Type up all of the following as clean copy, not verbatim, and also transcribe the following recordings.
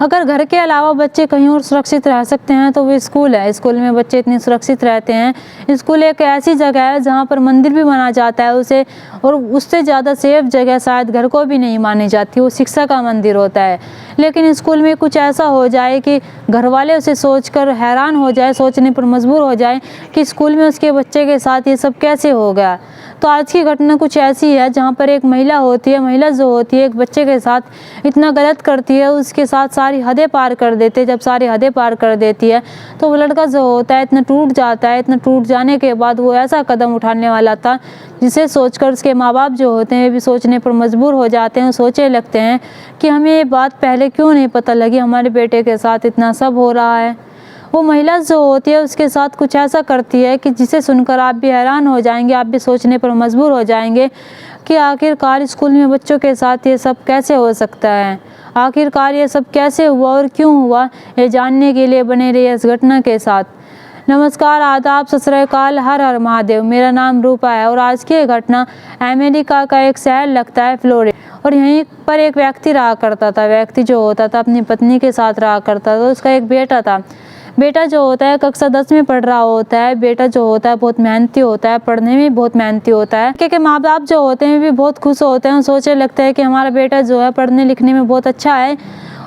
अगर घर के अलावा बच्चे कहीं और सुरक्षित रह सकते हैं तो वो स्कूल है। स्कूल में बच्चे इतने सुरक्षित रहते हैं। स्कूल एक ऐसी जगह है जहाँ पर मंदिर भी माना जाता है उसे, और उससे ज़्यादा सेफ जगह शायद घर को भी नहीं मानी जाती। वो शिक्षा का मंदिर होता है। लेकिन स्कूल में कुछ ऐसा हो जाए कि घर वाले उसे सोचकर हैरान हो जाए, सोचने पर मजबूर हो जाए कि स्कूल में उसके बच्चे के साथ ये सब कैसे हो गया। तो आज की घटना कुछ ऐसी है जहाँ पर एक महिला होती है, महिला जो होती है एक बच्चे के साथ इतना गलत करती है, उसके साथ सारी हदें पार कर देते हैं। जब सारी हदें पार कर देती है तो वो लड़का जो होता है इतना टूट जाता है। इतना टूट जाने के बाद वो ऐसा कदम उठाने वाला था जिसे सोचकर उसके माँ बाप जो होते हैं वे भी सोचने पर मजबूर हो जाते हैं। सोचने लगते हैं कि हमें ये बात पहले क्यों नहीं पता लगी, हमारे बेटे के साथ इतना सब हो रहा है। वो महिला जो होती है उसके साथ कुछ ऐसा करती है कि जिसे सुनकर आप भी हैरान हो जाएंगे, आप भी सोचने पर मजबूर हो जाएंगे कि आखिरकार स्कूल में बच्चों के साथ ये सब कैसे हो सकता है। आखिरकार ये सब कैसे हुआ और क्यों हुआ, ये जानने के लिए बने रहिए इस घटना के साथ। नमस्कार, आदाब, सत श्री अकाल, हर हर महादेव। मेरा नाम रूपा है और आज की घटना अमेरिका का एक शहर लगता है फ्लोरिडा, और यहीं पर एक व्यक्ति रहा करता था। व्यक्ति जो होता था अपनी पत्नी के साथ रहा करता था। उसका एक बेटा था। बेटा जो होता है कक्षा 10 में पढ़ रहा होता है। बेटा जो होता है बहुत मेहनती होता है, पढ़ने में बहुत मेहनती होता है। क्योंकि माँ बाप जो होते हैं भी बहुत खुश होते हैं, सोचने लगते हैं कि हमारा बेटा जो है पढ़ने लिखने में बहुत अच्छा है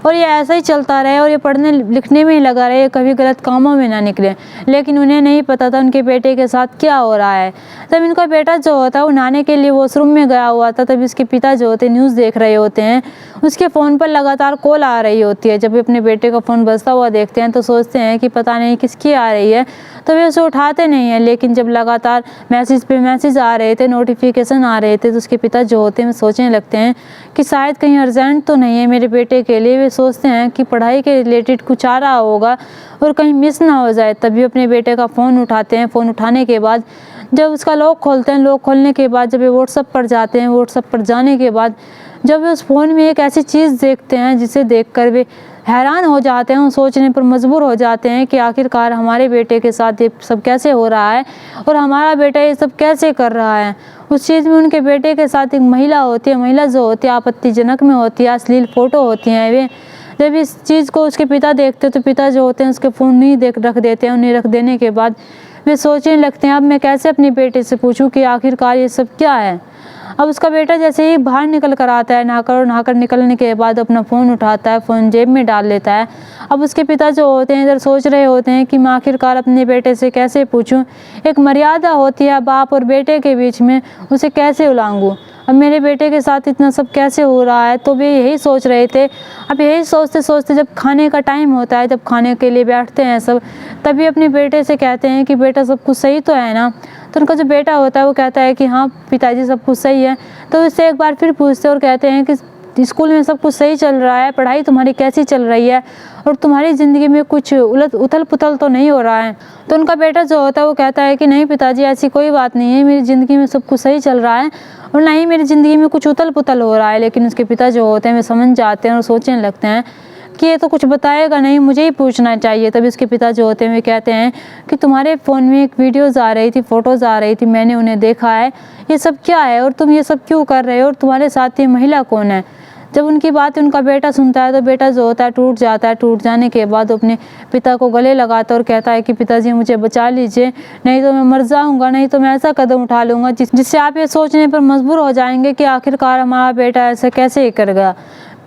और ये ऐसा ही चलता रहे और ये पढ़ने लिखने में ही लगा रहे, कभी गलत कामों में ना निकले। लेकिन उन्हें नहीं पता था उनके बेटे के साथ क्या हो रहा है। तब इनका बेटा जो होता है वो नहाने के लिए वॉशरूम में गया हुआ था। तभी उसके पिता जो होते हैं न्यूज़ देख रहे होते हैं। उसके फ़ोन पर लगातार कॉल आ रही होती है। जब वे अपने बेटे का फ़ोन बजता हुआ देखते हैं तो सोचते हैं कि पता नहीं किसकी आ रही है, तो वे उसे उठाते नहीं हैं। लेकिन जब लगातार मैसेज पे मैसेज आ रहे थे, नोटिफिकेशन आ रहे थे, तो उसके पिता जो होते हैं सोचने लगते हैं कि शायद कहीं अर्जेंट तो नहीं है मेरे बेटे के लिए। वे सोचते हैं कि पढ़ाई के रिलेटेड कुछ आ रहा होगा और कहीं मिस ना हो जाए। तभी अपने बेटे का फ़ोन उठाते हैं। फ़ोन उठाने के बाद जब उसका लॉक खोलते हैं, लॉक खोलने के बाद जब वे व्हाट्सएप पर जाते हैं, व्हाट्सएप पर जाने के बाद जब वे उस फ़ोन में एक ऐसी चीज़ देखते हैं जिसे देखकर वे हैरान हो जाते हैं और सोचने पर मजबूर हो जाते हैं कि आखिरकार हमारे बेटे के साथ ये सब कैसे हो रहा है और हमारा बेटा ये सब कैसे कर रहा है। उस चीज़ में उनके बेटे के साथ एक महिला होती है। महिला जो होती है आपत्तिजनक में होती है, अश्लील फ़ोटो होती हैं। वे जब इस चीज़ को उसके पिता देखते हैं तो पिता जो होते हैं उसके फ़ोन नहीं रख देते हैं। उन्हें रख देने के बाद वे सोचने लगते हैं अब मैं कैसे अपने बेटे से पूछूं कि आखिरकार ये सब क्या है। अब उसका बेटा जैसे ही बाहर निकल कर आता है नहाकर निकलने के बाद अपना फ़ोन उठाता है, फ़ोन जेब में डाल लेता है। अब उसके पिता जो होते हैं इधर सोच रहे होते हैं कि मैं आखिरकार अपने बेटे से कैसे पूछूं। एक मर्यादा होती है बाप और बेटे के बीच में, उसे कैसे उल्लंघूं। अब मेरे बेटे के साथ इतना सब कैसे हो रहा है, तो वे यही सोच रहे थे। अब यही सोचते सोचते जब खाने का टाइम होता है, जब खाने के लिए बैठते हैं सब, तभी अपने बेटे से कहते हैं कि बेटा सब कुछ सही तो है ना। तो उनका जो बेटा होता है वो कहता है कि हाँ पिताजी सब कुछ सही है। तो उससे एक बार फिर पूछते और कहते हैं कि स्कूल में सब कुछ सही चल रहा है, पढ़ाई तुम्हारी कैसी चल रही है और तुम्हारी ज़िंदगी में कुछ उथल पुथल तो नहीं हो रहा है। तो उनका बेटा जो होता है वो कहता है कि नहीं पिताजी ऐसी कोई बात नहीं है, मेरी ज़िंदगी में सब कुछ सही चल रहा है और ना ही मेरी ज़िंदगी में कुछ उथल पुथल हो रहा है। लेकिन उसके पिता जो होते हैं वे समझ जाते हैं और सोचने लगते हैं कि ये तो कुछ बताएगा नहीं, मुझे ही पूछना चाहिए। तभी उसके पिता जो होते हैं वे कहते हैं कि तुम्हारे फ़ोन में एक वीडियोज़ आ रही थी, फ़ोटोज़ आ रही थी, मैंने उन्हें देखा है, ये सब क्या है और तुम ये सब क्यों कर रहे हो और तुम्हारे साथ ये महिला कौन है। जब उनकी बात उनका बेटा सुनता है तो बेटा जो होता है टूट जाता है। टूट जाने के बाद अपने पिता को गले लगाता है और कहता है कि पिताजी मुझे बचा लीजिए, नहीं तो मैं मर जाऊंगा, नहीं तो मैं ऐसा कदम उठा लूँगा जिससे आप ये सोचने पर मजबूर हो जाएंगे कि आखिरकार हमारा बेटा ऐसा कैसे ही कर गया।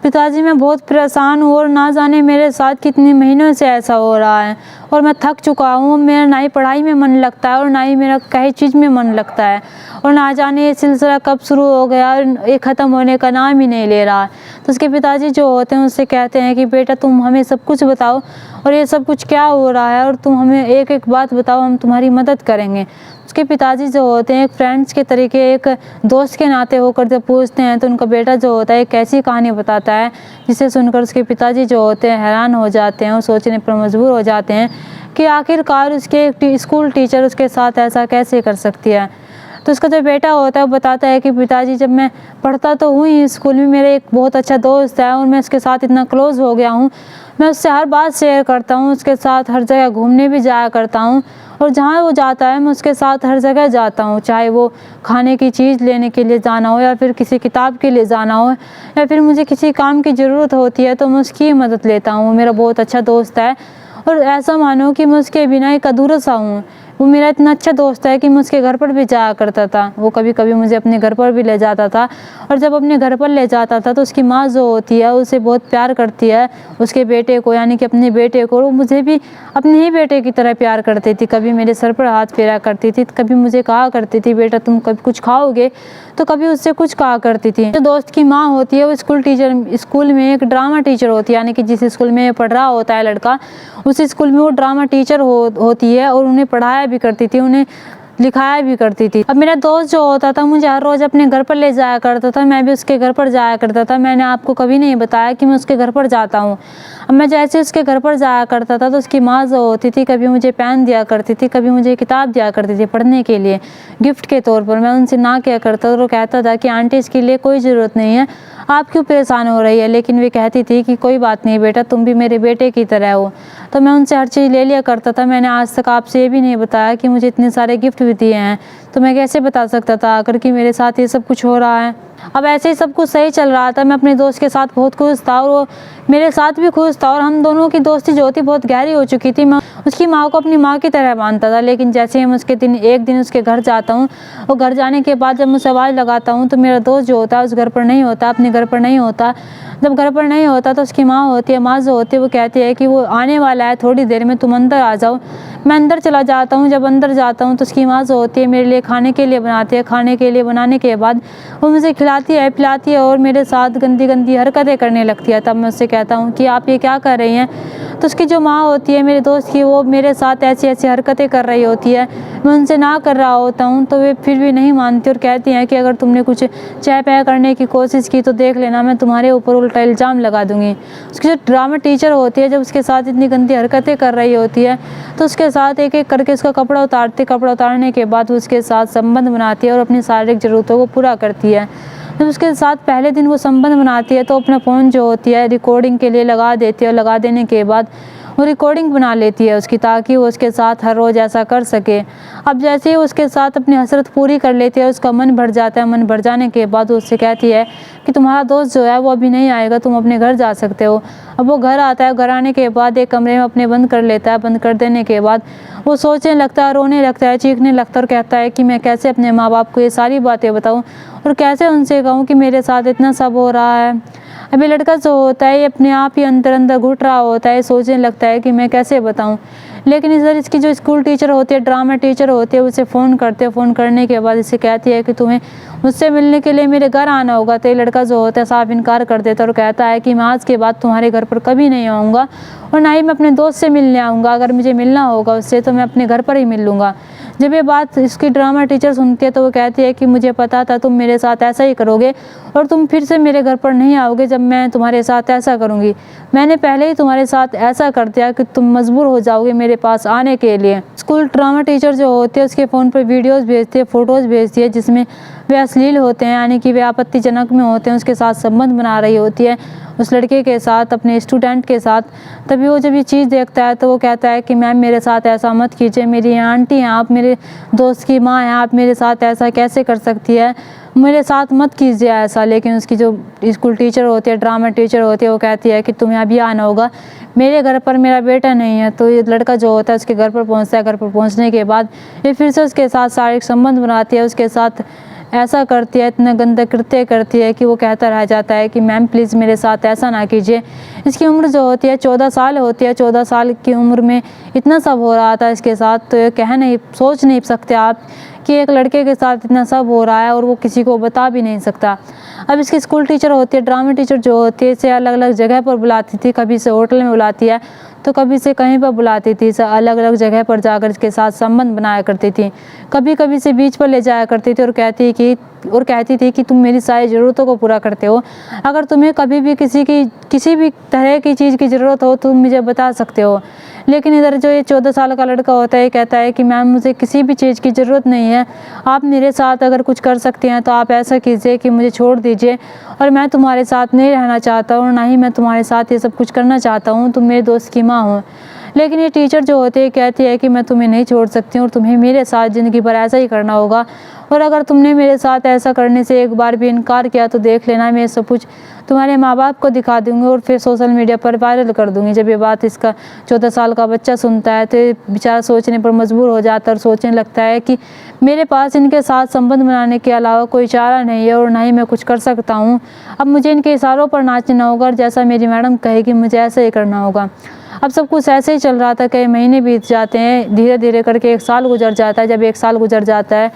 पिताजी मैं बहुत परेशान हूँ और ना जाने मेरे साथ कितने महीनों से ऐसा हो रहा है और मैं थक चुका हूँ। मेरा ना ही पढ़ाई में मन लगता है और ना ही मेरा कहीं चीज़ में मन लगता है और ना जाने ये सिलसिला कब शुरू हो गया और ये ख़त्म होने का नाम ही नहीं ले रहा है। तो उसके पिताजी जो होते हैं उससे कहते हैं कि बेटा तुम हमें सब कुछ बताओ और ये सब कुछ क्या हो रहा है और तुम हमें एक एक बात बताओ, हम तुम्हारी मदद करेंगे। उसके पिताजी जो होते हैं एक फ्रेंड्स के तरीके, एक दोस्त के नाते होकर जब पूछते हैं तो उनका बेटा जो होता है एक ऐसी कहानी बताता है जिसे सुनकर उसके पिताजी जो होते हैं हैरान हो जाते हैं और सोचने पर मजबूर हो जाते हैं कि आखिरकार उसके एक स्कूल टीचर उसके साथ ऐसा कैसे कर सकती है। तो उसका जो बेटा होता है वो बताता है कि पिताजी जब मैं पढ़ता तो हूँ ही स्कूल में, मेरे एक बहुत अच्छा दोस्त है और मैं उसके साथ इतना क्लोज़ हो गया हूँ, मैं उससे हर बात शेयर करता हूँ, उसके साथ हर जगह घूमने भी जाया करता हूँ और जहाँ वो जाता है मैं उसके साथ हर जगह जाता हूँ, चाहे वो खाने की चीज़ लेने के लिए जाना हो या फिर किसी किताब के लिए जाना हो या फिर मुझे किसी काम की ज़रूरत होती है तो मैं उसकी मदद लेता हूँ। वो मेरा बहुत अच्छा दोस्त है और ऐसा मानो कि मैं उसके बिना एक अधूरा सा हूँ। वो मेरा इतना अच्छा दोस्त है कि मैं उसके घर पर भी जाया करता था। वो कभी कभी मुझे अपने घर पर भी ले जाता था और जब अपने घर पर ले जाता था तो उसकी माँ जो होती है उसे बहुत प्यार करती है, उसके बेटे को यानी कि अपने बेटे को। वो मुझे भी अपने ही बेटे की तरह प्यार करती थी। कभी मेरे सर पर हाथ फेरा करती थी, कभी मुझे कहा करती थी बेटा तुम कभी कुछ खाओगे, तो कभी उससे कुछ कहा करती थी। जो दोस्त की माँ होती है वो स्कूल में एक ड्रामा टीचर होती है, यानी कि जिस स्कूल में पढ़ रहा होता है लड़का उस स्कूल में वो ड्रामा टीचर होती है और उन्हें पढ़ाया भी करती थी, उन्हें लिखाया भी करती थी। अब मेरा दोस्त जो होता था मुझे हर रोज़ अपने घर पर ले जाया करता था, मैं भी उसके घर पर जाया करता था। मैंने आपको कभी नहीं बताया कि मैं उसके घर पर जाता हूँ। अब मैं जैसे उसके घर पर जाया करता था तो उसकी माँ जो होती थी कभी मुझे पेन दिया करती थी, कभी मुझे किताब दिया करती थी पढ़ने के लिए गिफ्ट के तौर पर। मैं उनसे ना क्या करता तो वो कहता था कि आंटी इसके लिए कोई ज़रूरत नहीं है, आप क्यों परेशान हो रही है। लेकिन वे कहती थी कि कोई बात नहीं बेटा, तुम भी मेरे बेटे की तरह हो। तो मैं उनसे हर चीज़ ले लिया करता था। मैंने आज तक आपसे ये भी नहीं बताया कि मुझे इतने सारे गिफ्ट भी दिए हैं, तो मैं कैसे बता सकता था आकर कि मेरे साथ ये सब कुछ हो रहा है। अब ऐसे ही सब कुछ सही चल रहा था, मैं अपने दोस्त के साथ बहुत खुश था और वो मेरे साथ भी खुश था और हम दोनों की दोस्ती जो थी बहुत गहरी हो चुकी थी। मैं उसकी माँ को अपनी माँ की तरह मानता था। लेकिन जैसे ही मैं एक दिन उसके घर जाता हूँ और घर जाने के बाद जब मैं आवाज़ लगाता हूँ तो मेरा दोस्त जो होता है उस घर पर नहीं होता, अपने घर पर नहीं होता। जब घर पर नहीं होता तो उसकी माँ होती है, माँ जो होती है वो कहती है कि वो आने वाला है थोड़ी देर में, तुम अंदर आ जाओ। मैं अंदर चला जाता हूँ। जब अंदर जाता हूँ तो उसकी माँ जो होती है मेरे लिए खाने के लिए बनाती है। खाने के लिए बनाने के बाद वो मुझे खिलाती है पिलाती है और मेरे साथ गंदी गंदी हरकतें करने लगती है। तब मैं उससे कहता हूँ कि आप ये क्या कर रही हैं। तो उसकी जो माँ होती है मेरे दोस्त की, वो मेरे साथ ऐसी ऐसी हरकतें कर रही होती है। मैं उनसे ना कर रहा होता हूँ तो वे फिर भी नहीं मानती और कहती हैं कि अगर तुमने कुछ चाय पाया करने की कोशिश की तो देख लेना, मैं तुम्हारे ऊपर उल्टा इल्ज़ाम लगा दूंगी। उसकी जो ड्रामा टीचर होती है जब उसके साथ इतनी गंदी हरकतें कर रही होती है तो उसके साथ एक एक करके उसका कपड़ा उतारती, कपड़ा उतारने के बाद उसके साथ संबंध बनाती है और अपनी शारीरिक ज़रूरतों को पूरा करती है। जब उसके साथ पहले दिन वो संबंध बनाती है तो अपना फ़ोन जो होती है रिकॉर्डिंग के लिए लगा देती है और लगा देने के बाद वो रिकॉर्डिंग बना लेती है उसकी, ताकि वो उसके साथ हर रोज़ ऐसा कर सके। अब जैसे ही उसके साथ अपनी हसरत पूरी कर लेती है उसका मन भर जाता है। मन भर जाने के बाद वो उससे कहती है कि तुम्हारा दोस्त जो है वो अभी नहीं आएगा, तुम अपने घर जा सकते हो। अब वो घर आता है, घर आने के बाद एक कमरे में अपने बंद कर लेता है। बंद कर देने के बाद वो सोचने लगता है, रोने लगता है, चीखने लगता है और कहता है कि मैं कैसे अपने माँ बाप को ये सारी बातें बताऊँ और कैसे उनसे कहूँ कि मेरे साथ इतना सब हो रहा है। अभी लड़का जो होता है ये अपने आप ही अंदर अंदर घुट रहा होता है, सोचने लगता है कि मैं कैसे बताऊं। लेकिन इधर इसकी जो स्कूल टीचर होती है, ड्रामा टीचर होती है, उसे फ़ोन करते हैं। फ़ोन करने के बाद इसे कहती है कि तुम्हें मुझसे मिलने के लिए मेरे घर आना होगा। तो ये लड़का जो होता है साफ इनकार कर देता है और कहता है कि मैं आज के बाद तुम्हारे घर पर कभी नहीं आऊँगा और ना ही मैं अपने दोस्त से मिलने आऊँगा। अगर मुझे मिलना होगा उससे तो मैं अपने घर पर ही मिल लूँगा। जब ये बात इसकी ड्रामा टीचर सुनती है तो वो कहती है कि मुझे पता था तुम मेरे साथ ऐसा ही करोगे और तुम फिर से मेरे घर पर नहीं आओगे जब मैं तुम्हारे साथ ऐसा करूँगी। मैंने पहले ही तुम्हारे साथ ऐसा कर दिया कि तुम मजबूर हो जाओगे मेरे पास आने के लिए। स्कूल ड्रामा टीचर जो होती है उसके फ़ोन पर वीडियोज़ भेजती है, फ़ोटोज़ भेजती है जिसमें वे अश्लील होते हैं, यानी कि वे आपत्तिजनक में होते हैं। उसके साथ संबंध बना रही होती है उस लड़के के साथ, अपने स्टूडेंट के साथ। तभी वो जब ये चीज़ देखता है तो वो कहता है कि मैम मेरे साथ ऐसा मत कीजिए, मेरी आंटी हैं आप, मेरे दोस्त की माँ हैं आप, मेरे साथ ऐसा कैसे कर सकती है, मेरे साथ मत कीजिए ऐसा। लेकिन उसकी जो स्कूल टीचर होती है, ड्रामा टीचर होती है, वो कहती है कि तुम्हें अभी आना होगा, मेरे घर पर मेरा बेटा नहीं है। तो ये लड़का जो होता है उसके घर पर पहुंचता है। घर पर पहुंचने के बाद ये फिर से उसके साथ शारीरिक संबंध बनाती है, उसके साथ ऐसा करती है, इतना गंदा कृत्य करती है कि वो कहता रह जाता है कि मैम प्लीज़ मेरे साथ ऐसा ना कीजिए। इसकी उम्र जो होती है 14 साल होती है। 14 साल की उम्र में इतना सब हो रहा था इसके साथ, तो ये सोच नहीं सकते आप कि एक लड़के के साथ इतना सब हो रहा है और वो किसी को बता भी नहीं सकता। अब इसकी स्कूल टीचर होती है, ड्रामा टीचर जो होती है, इसे अलग अलग जगह पर बुलाती थी। कभी इसे होटल में बुलाती है तो कभी इसे कहीं पर बुलाती थी। इसे अलग अलग जगह पर जाकर इसके साथ संबंध बनाया करती थी। कभी कभी इसे बीच पर ले जाया करती थी और कहती थी कि तुम मेरी सारी ज़रूरतों को पूरा करते हो, अगर तुम्हें कभी भी किसी भी तरह की चीज़ की ज़रूरत हो तुम मुझे बता सकते हो। लेकिन इधर जो ये 14 साल का लड़का होता है कहता है कि मैम मुझे किसी भी चीज़ की ज़रूरत नहीं है, आप मेरे साथ अगर कुछ कर सकते हैं तो आप ऐसा कीजिए कि मुझे छोड़ दीजिए, और मैं तुम्हारे साथ नहीं रहना चाहता और ना ही मैं तुम्हारे साथ ये सब कुछ करना चाहता हूँ, तुम मेरे दोस्त की माँ हो। लेकिन ये टीचर जो होती है कहती है कि मैं तुम्हें नहीं छोड़ सकती हूँ और तुम्हें मेरे साथ ज़िंदगी भर ऐसा ही करना होगा, और अगर तुमने मेरे साथ ऐसा करने से एक बार भी इनकार किया तो देख लेना मैं सब कुछ तुम्हारे माँ बाप को दिखा दूंगी और फिर सोशल मीडिया पर वायरल कर दूंगी। जब ये बात इसका 14 साल का बच्चा सुनता है तो ये बेचारा सोचने पर मजबूर हो जाता है और सोचने लगता है कि मेरे पास इनके साथ संबंध बनाने के अलावा कोई चारा नहीं है और ना ही मैं कुछ कर सकता हूँ। अब मुझे इनके इशारों पर नाचना होगा और जैसा मेरी मैडम कहेगी मुझे ऐसा ही करना होगा। अब सब कुछ ऐसे ही चल रहा था। कई महीने बीत जाते हैं, धीरे धीरे करके 1 साल गुजर जाता है। जब 1 साल गुजर जाता है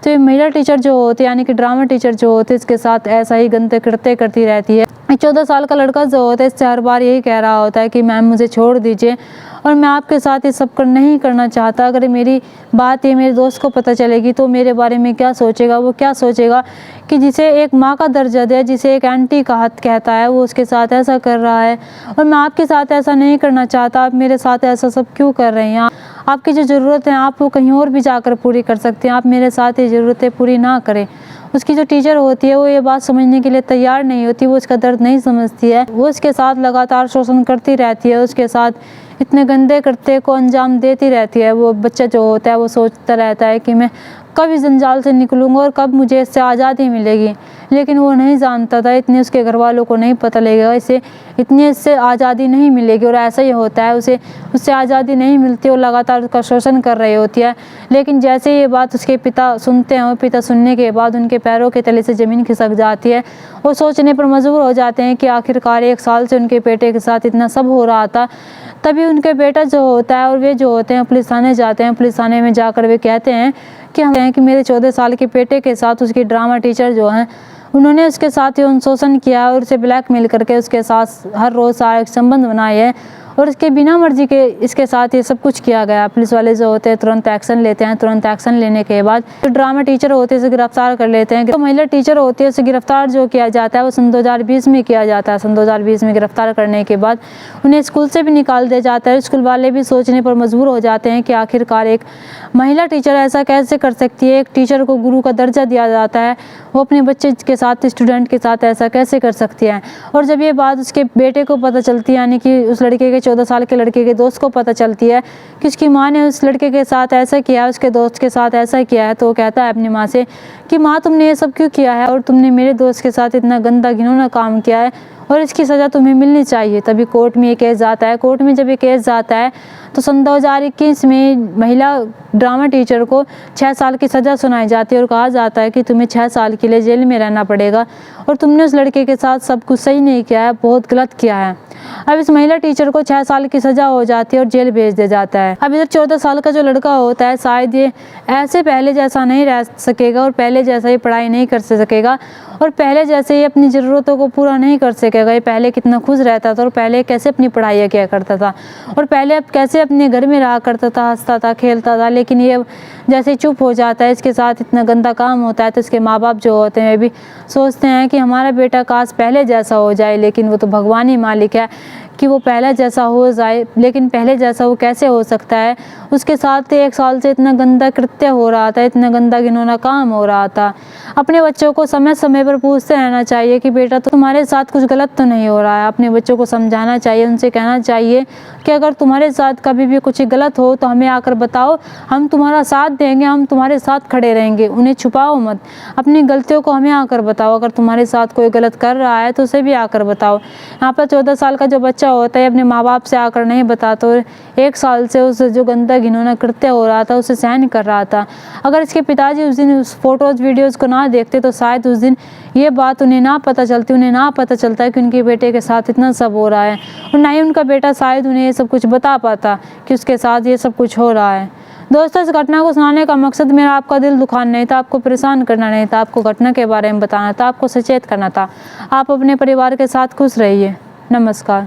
तो ये महिला टीचर जो होती है यानी कि ड्रामा टीचर जो होती है इसके साथ ऐसा ही गंदे कृत्य करती रहती है। 14 साल का लड़का जो होता है इससे हर बार यही कह रहा होता है कि मैम मुझे छोड़ दीजिए और मैं आपके साथ ये सब नहीं करना चाहता। अगर मेरी बात ये मेरे दोस्त को पता चलेगी तो मेरे बारे में क्या सोचेगा, वो क्या सोचेगा कि जिसे एक माँ का दर्जा दिया, जिसे एक आंटी का हाथ कहता है, वो उसके साथ ऐसा कर रहा है और मैं आपके साथ ऐसा नहीं करना चाहता। आप मेरे साथ ऐसा सब क्यों कर रहे हैं? आपकी जो ज़रूरत है आप वो कहीं और भी जाकर पूरी कर सकते हैं, आप मेरे साथ ये ज़रूरतें पूरी ना करें। उसकी जो टीचर होती है वो ये बात समझने के लिए तैयार नहीं होती, वो उसका दर्द नहीं समझती है। वो उसके साथ लगातार शोषण करती रहती है, उसके साथ इतने गंदे कृत्य को अंजाम देती रहती है। वो बच्चा जो होता है वो सोचता रहता है कि मैं कब इस जंजाल से निकलूँगा और कब मुझे इससे आज़ादी मिलेगी, लेकिन वो नहीं जानता था, इतने उसके घर वालों को नहीं पता लगेगा इसे इतनी इससे आज़ादी नहीं मिलेगी। और ऐसा ही होता है, उसे उससे आज़ादी नहीं मिलती और लगातार उसका शोषण कर रही होती है। लेकिन जैसे ये बात उसके पिता सुनते हैं और पिता सुनने के बाद उनके पैरों के तले से ज़मीन खिसक जाती है। वो सोचने पर मजबूर हो जाते हैं कि आखिरकार 1 साल से उनके बेटे के साथ इतना सब हो रहा था। तभी उनके बेटा जो होता है और वे जो होते हैं पुलिस थाने जाते हैं। पुलिस थाने में जाकर वे कहते हैं कि मेरे 14 साल के बेटे के साथ उसकी ड्रामा टीचर जो हैं उन्होंने उसके साथ यौन शोषण किया और उसे ब्लैकमेल करके उसके साथ हर रोज़ शारीरिक संबंध बनाए हैं और इसके बिना मर्जी के इसके साथ ये सब कुछ किया गया। पुलिस वाले जो होते हैं तुरंत एक्शन लेते हैं। तुरंत एक्शन लेने के बाद जो ड्रामा टीचर होते हैं उसे गिरफ्तार कर लेते हैं। तो महिला टीचर होती है उसे गिरफ्तार जो किया जाता है वो सन 2020 में किया जाता है। सन 2020 में गिरफ्तार करने के बाद उन्हें स्कूल से भी निकाल दिया जाता है। स्कूल वाले भी सोचने पर मजबूर हो जाते हैं कि आखिरकार एक महिला टीचर ऐसा कैसे कर सकती है। एक टीचर को गुरु का दर्जा दिया जाता है, वो अपने बच्चे के साथ स्टूडेंट के साथ ऐसा कैसे कर सकती है। और जब ये बात उसके बेटे को पता चलती है यानी कि उस लड़के के 14 साल के लड़के के दोस्त को पता चलती है कि उसकी माँ ने उस लड़के के साथ ऐसा किया है, उसके दोस्त के साथ ऐसा किया है, तो वो कहता है अपनी माँ से कि माँ तुमने ये सब क्यों किया है और तुमने मेरे दोस्त के साथ इतना गंदा घिनौना काम किया है और इसकी सज़ा तुम्हें मिलनी चाहिए। तभी कोर्ट में ये केस जाता है। कोर्ट में जब ये केस जाता है तो सन 2021 में महिला ड्रामा टीचर को 6 साल की सज़ा सुनाई जाती है और कहा जाता है कि तुम्हें 6 साल के लिए जेल में रहना पड़ेगा और तुमने उस लड़के के साथ सब कुछ सही नहीं किया है, बहुत गलत किया है। अब इस महिला टीचर को 6 साल की सज़ा हो जाती है और जेल भेज दिया जाता है। अब इधर 14 साल का जो लड़का होता है शायद ये ऐसे पहले जैसा नहीं रह सकेगा और पहले जैसा ही पढ़ाई नहीं कर सकेगा और पहले जैसे ही अपनी ज़रूरतों को पूरा नहीं कर सकेगा। ये पहले कितना खुश रहता था और पहले कैसे अपनी पढ़ाई किया करता था और पहले अब कैसे अपने घर में रहा करता था, हंसता था, खेलता था। लेकिन ये जैसे चुप हो जाता है, इसके साथ इतना गंदा काम होता है तो इसके माँ बाप जो होते हैं भी सोचते हैं कि हमारा बेटा काश पहले जैसा हो जाए। लेकिन वो तो भगवान ही मालिक है कि वो पहले जैसा हो जाए, लेकिन पहले जैसा वो कैसे हो सकता है। उसके साथ 1 साल से इतना गंदा कृत्य हो रहा था, इतना गंदा घिनौना काम हो रहा था। अपने बच्चों को समय समय पर पूछते रहना चाहिए कि बेटा तो तुम्हारे साथ कुछ गलत तो नहीं हो रहा है। अपने बच्चों को समझाना चाहिए, उनसे कहना चाहिए कि अगर तुम्हारे साथ कभी भी कुछ गलत हो तो हमें आकर बताओ, हम तुम्हारा साथ देंगे, हम तुम्हारे साथ खड़े रहेंगे। उन्हें छुपाओ मत, अपनी गलतियों को हमें आकर बताओ। अगर तुम्हारे साथ कोई गलत कर रहा है तो उसे भी आकर बताओ। यहाँ पर 14 साल का जो बच्चा होता है अपने माँ बाप से आकर नहीं बताता और 1 साल से उसे जो गंदा घिनौना कृत्य हो रहा था उसे सहन कर रहा था। अगर इसके पिताजी उस दिन उस फोटोज़ वीडियोज़ को ना देखते तो शायद उस दिन ये बात उन्हें ना पता चलती। उन्हें ना पता चलता है कि उनके बेटे के साथ इतना सब हो रहा है और ना ही उनका बेटा शायद उन्हें ये सब कुछ बता पाता कि उसके साथ ये सब कुछ हो रहा है। दोस्तों, इस घटना को सुनाने का मकसद मेरा आपका दिल दुखाना नहीं था, आपको परेशान करना नहीं था, आपको घटना के बारे में बताना था, आपको सचेत करना था। आप अपने परिवार के साथ खुश रहिए। नमस्कार।